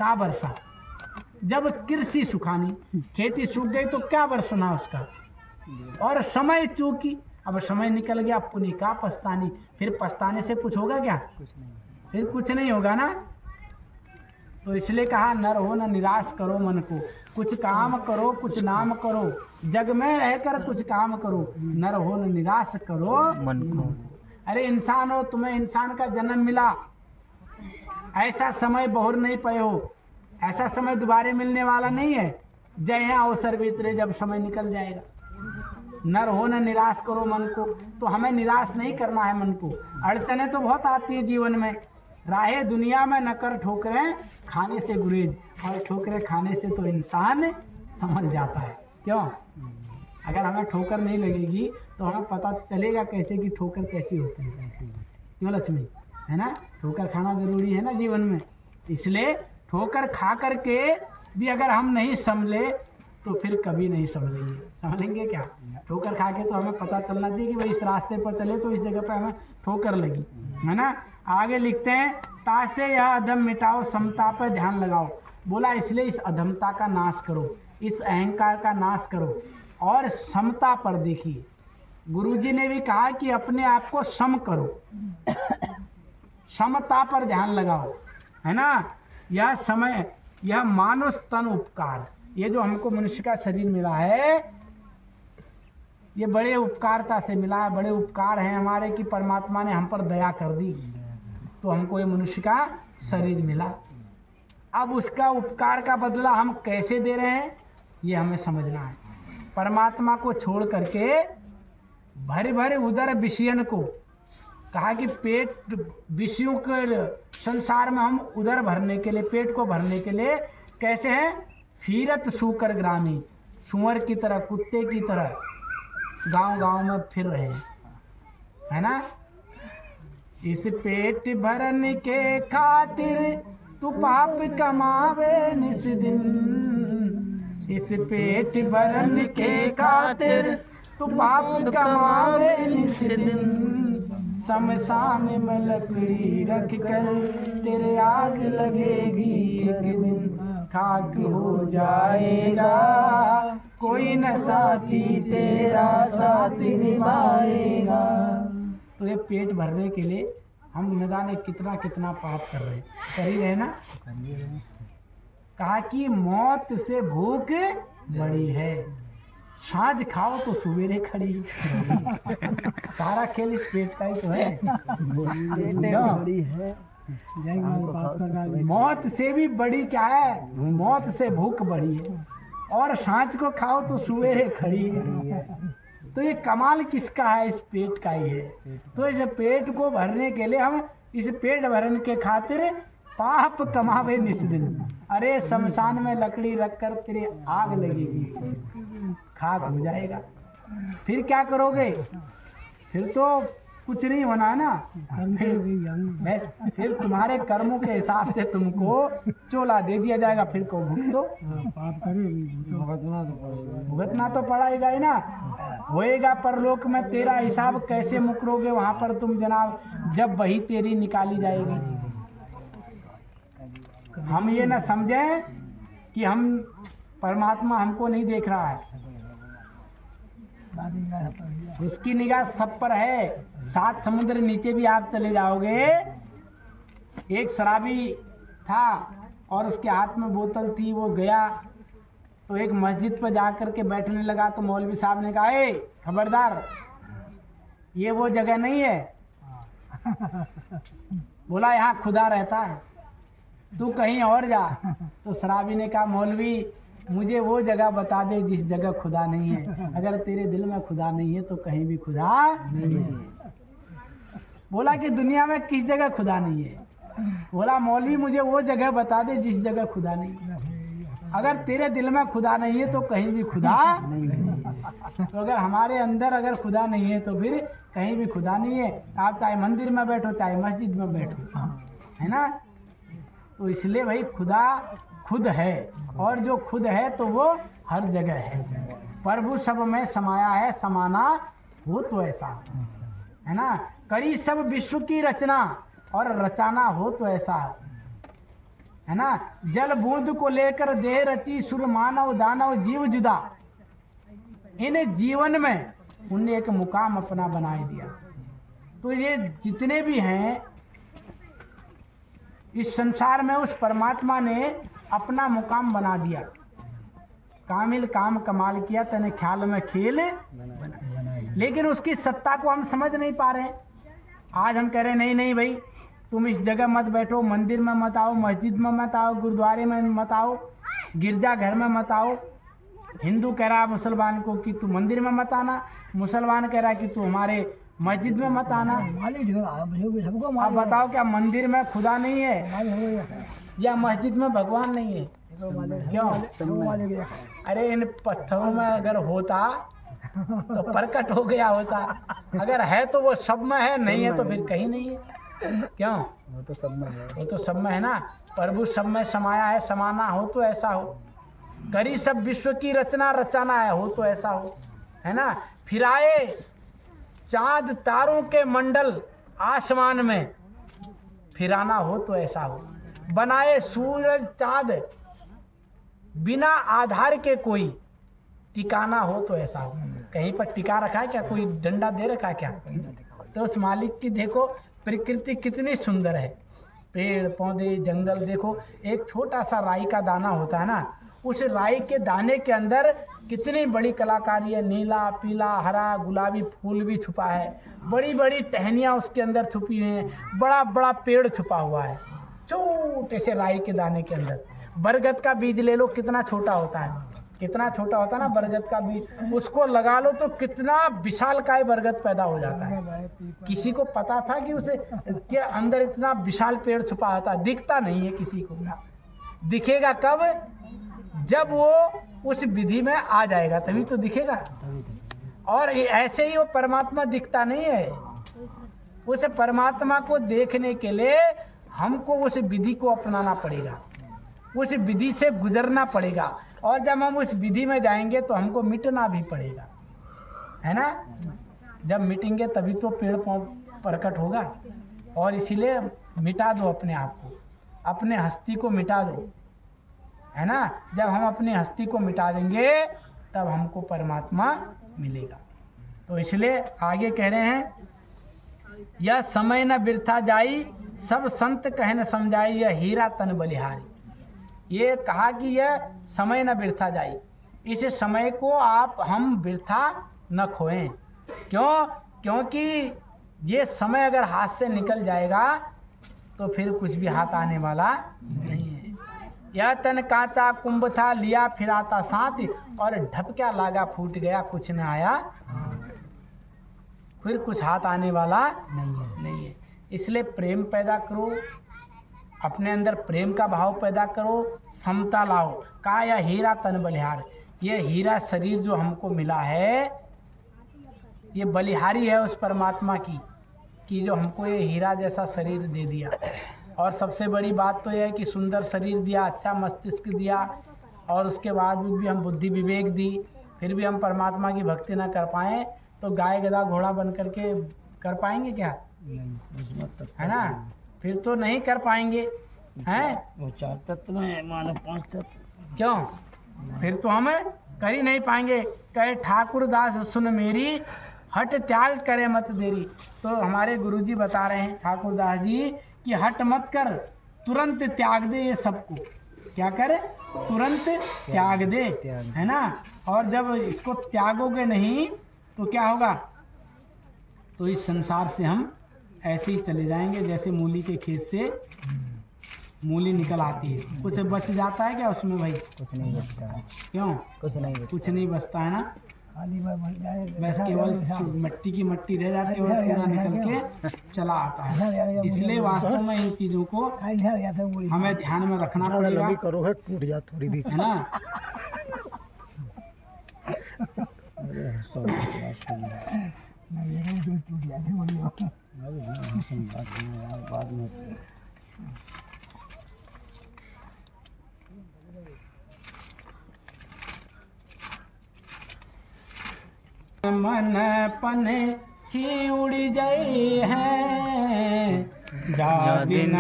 का बरसा। जब कृषि सुखानी, खेती सूख गई तो क्या बरसना उसका। और समय चूकी, अब समय निकल गया, पुण्य का पछतानी, फिर पछताने से कुछ होगा क्या, फिर कुछ नहीं होगा ना। तो इसलिए कहा नर हो न निराश करो मन को, कुछ काम करो कुछ नाम करो, जग में रहकर कुछ काम करो, नर हो न निराश करो मन को। अरे इंसान हो, तुम्हें इंसान का जन्म मिला, ऐसा समय बहुर नहीं पाए हो, ऐसा समय दोबारा मिलने वाला नहीं है। जय यहाँ अवसर बीतरे, जब समय निकल जाएगा। नर हो न निराश करो मन को, तो हमें निराश नहीं करना है मन को। अड़चने तो बहुत आती है जीवन में, राहे दुनिया में न कर ठोकरें खाने से गुरेज, और ठोकरें खाने से तो इंसान समझ जाता है। क्यों, अगर हमें ठोकर नहीं लगेगी तो हमें पता चलेगा कैसे कि ठोकर कैसी होती है। क्यों लक्ष्मी, है ना, ठोकर खाना जरूरी है ना जीवन में। इसलिए ठोकर खा करके भी अगर हम नहीं समझे तो फिर कभी नहीं समझेंगे। समझेंगे क्या, ठोकर खा के तो हमें पता चलना चाहिए कि भाई इस रास्ते पर चले तो इस जगह पर हमें ठोकर लगी, है ना। आगे लिखते हैं, तासे यह अधम मिटाओ समता पर ध्यान लगाओ। बोला इसलिए इस अधमता का नाश करो, इस अहंकार का नाश करो और समता पर देखिए। गुरुजी ने भी कहा कि अपने आप को सम करो, समता पर ध्यान लगाओ, है ना। यह समय, यह मानुष तन उपकार, ये जो हमको मनुष्य का शरीर मिला है, ये बड़े उपकारता से मिला है। बड़े उपकार हैं हमारे कि परमात्मा ने हम पर दया कर दी, तो हमको ये मनुष्य का शरीर मिला। अब उसका उपकार का बदला हम कैसे दे रहे हैं, ये हमें समझना है। परमात्मा को छोड़ करके भरे भरे उदर विषयन को, कहा कि पेट विषयों के संसार में हम उदर भरने के लिए, पेट को भरने के लिए कैसे हैं, फिरत सूकर ग्रामी, सुअर की तरह, कुत्ते की तरह गांव गांव में फिर रहे हैं, है ना। इस पेट भरन के खातिर तू पाप कमावे निस दिन, इस पेट भरन के खातिर तू पाप कमावे निस दिन, शमशान में लकड़ी रख कर तेरे आग लगेगी एक दिन, खाक हो जाएगा कोई न साथी तेरा साथ निभाएगा। तो ये पेट भरने के लिए हम न जाने कितना कितना पाप कर रहे हैं, कर ही रहे ना। कहा कि मौत से भूख बड़ी है, साँझ खाओ तो सवेरे खड़ी। सारा खेल इस पेट का ही तो है। बड़ी है, मौत से भी बड़ी क्या है, मौत से भूख बड़ी है, और सांझ को खाओ तो सवेरे खड़ी है। तो ये कमाल किसका है, इस पेट का ही है। तो इस पेट को भरने के लिए हम इस पेट भरने के खातिर पाप कमावे निस दिन। अरे शमशान में लकड़ी रखकर तेरे आग लगेगी, खाक हो जाएगा। फिर क्या करोगे, फिर तो कुछ नहीं होना है ना। बस फिर तुम्हारे कर्मों के हिसाब से तुमको चोला दे दिया जाएगा, फिर को भुगतो। भुगतना तो पड़ेगा ही ना, होएगा परलोक में तेरा हिसाब। कैसे मुकरोगे वहां पर तुम जनाब, जब वही तेरी निकाली जाएगी। हम ये ना समझें कि हम परमात्मा हमको नहीं देख रहा है, उसकी निगाह सब पर है। 7 समुद्र नीचे भी आप चले जाओगे, एक शराबी था और उसके हाथ में बोतल थी, वो गया तो एक मस्जिद पर जाकर के बैठने लगा, तो मौलवी साहब ने कहा, ए खबरदार, ये वो जगह नहीं है। बोला यहाँ खुदा रहता है, तू कहीं और जा। तो शराबी ने कहा, मौलवी मुझे वो जगह बता दे जिस जगह खुदा नहीं है। अगर तेरे दिल में खुदा नहीं है तो कहीं भी खुदा नहीं है। बोला कि दुनिया में किस जगह खुदा नहीं है। बोला मौलवी मुझे वो जगह बता दे जिस जगह खुदा नहीं है। अगर तेरे दिल में खुदा नहीं है तो कहीं भी खुदा नहीं है। तो अगर हमारे अंदर अगर खुदा नहीं है तो फिर कहीं भी खुदा नहीं है। आप चाहे मंदिर में बैठो चाहे मस्जिद में बैठो, है ना। तो इसलिए भाई खुदा खुद है, और जो खुद है तो वो हर जगह है। प्रभु सब में समाया है, समाना हो तो ऐसा, है ना। करी सब विश्व की रचना और रचाना हो तो ऐसा, है ना। जल बूंद को लेकर देह रची, सुर मानव दानव जीव जुदा। इन जीवन में उनने एक मुकाम अपना बना दिया। तो ये जितने भी हैं इस संसार में, उस परमात्मा ने अपना मुकाम बना दिया। कामिल काम कमाल किया, तने ख्याल में खेल। लेकिन उसकी सत्ता को हम समझ नहीं पा रहे हैं। आज हम कह रहे नहीं नहीं भाई, तुम इस जगह मत बैठो, मंदिर में मत आओ, मस्जिद में मत आओ, गुरुद्वारे में मत आओ, गिरजा घर में मत आओ। हिंदू कह रहा मुसलमान को कि तू मंदिर में मत आना, मुसलमान कह रहा कि तू हमारे मस्जिद में मत आना। अब बताओ, क्या मंदिर में खुदा नहीं है या मस्जिद में भगवान नहीं है? क्यों? अरे इन पत्थरों में अगर होता तो प्रकट हो गया होता। अगर है तो वो सब में है, नहीं है तो फिर कहीं नहीं है। क्यों? वो तो सब में है, वो तो सब में है ना। प्रभु सब में समाया है, समाना हो तो ऐसा हो। करी सब विश्व की रचना, रचाना है हो तो ऐसा हो, है ना। फिर आए चांद तारों के मंडल आसमान में, फिराना हो तो ऐसा हो। बनाए सूरज चांद बिना आधार के, कोई टिकाना हो तो ऐसा हो। कहीं पर टिका रखा है क्या? कोई डंडा दे रखा है क्या? तो उस मालिक की देखो प्रकृति कितनी सुंदर है। पेड़ पौधे जंगल देखो, एक छोटा सा राई का दाना होता है ना, उस राई के दाने के अंदर कितनी बड़ी कलाकारी है। नीला पीला हरा गुलाबी फूल भी छुपा है, बड़ी बड़ी टहनियाँ उसके अंदर छुपी हुई हैं, बड़ा बड़ा पेड़ छुपा हुआ है छोटे से राई के दाने के अंदर। बरगद का बीज ले लो, कितना छोटा होता है, कितना छोटा होता है ना बरगद का बीज। उसको लगा लो तो कितना विशालकाय बरगद पैदा हो जाता है। किसी को पता था कि उसे के अंदर इतना विशाल पेड़ छुपा होता है? दिखता नहीं है किसी को। दिखेगा कब? जब वो उस विधि में आ जाएगा तभी तो दिखेगा। और ऐसे ही वो परमात्मा दिखता नहीं है। उस परमात्मा को देखने के लिए हमको उस विधि को अपनाना पड़ेगा, उस विधि से गुजरना पड़ेगा। और जब हम उस विधि में जाएंगे तो हमको मिटना भी पड़ेगा, है ना। जब मिटेंगे तभी तो पेड़ प्रकट होगा। और इसीलिए मिटा दो अपने आप को, अपने हस्ती को मिटा दो, है ना। जब हम अपनी हस्ती को मिटा देंगे तब हमको परमात्मा मिलेगा। तो इसलिए आगे कह रहे हैं, यह समय न बिरथा जाई, सब संत कहे न समझाई, यह हीरा तन बलिहारी। ये कहा कि यह समय न बिरथा जाई, इस समय को हम बिरथा न खोएं। क्यों? क्योंकि ये समय अगर हाथ से निकल जाएगा तो फिर कुछ भी हाथ आने वाला नहीं है। यह तन कांचा कुंभ था, लिया फिराता साथ, और ढपक्या लागा फूट गया, कुछ न आया, फिर कुछ हाथ आने वाला नहीं है। इसलिए प्रेम पैदा करो, अपने अंदर प्रेम का भाव पैदा करो, समता लाओ। कहा यह हीरा तन बलिहार, ये हीरा शरीर जो हमको मिला है ये बलिहारी है उस परमात्मा की, कि जो हमको ये हीरा जैसा शरीर दे दिया। और सबसे बड़ी बात तो यह है कि सुंदर शरीर दिया, अच्छा मस्तिष्क दिया, और उसके बाद भी हम बुद्धि विवेक दी, फिर भी हम परमात्मा की भक्ति ना कर पाएँ तो गाय गधा घोड़ा बन करके कर पाएंगे क्या? है ना, फिर तो नहीं कर पाएंगे। हैं वो 4 तत्व में मानो 5 तत्व, क्यों? फिर तो हम कर ही नहीं पाएंगे। कहे ठाकुर दास सुन मेरी, हट त्याग करे मत देरी। तो हमारे गुरुजी बता रहे हैं ठाकुर दास जी कि हट मत कर, तुरंत त्याग दे ये सबको। क्या करे? तुरंत त्याग दे, है ना। और जब इसको त्यागोगे नहीं तो क्या होगा? तो इस संसार से हम ऐसे ही चले जाएंगे जैसे मूली के खेत से मूली निकल आती है। कुछ बच जाता है क्या उसमें भाई? कुछ नहीं बचता है। क्यों? कुछ नहीं बचता है ना। बस केवल मिट्टी की मिट्टी रह जाती है और पूरा निकल के चला आता है। इसलिए वास्तव में इन चीज़ों को हमें ध्यान में रखना पड़ेगा। करो है टूट जा थोड़ी भी, है ना। बाद में मन पन छी उड़ जाए हैं जा दिन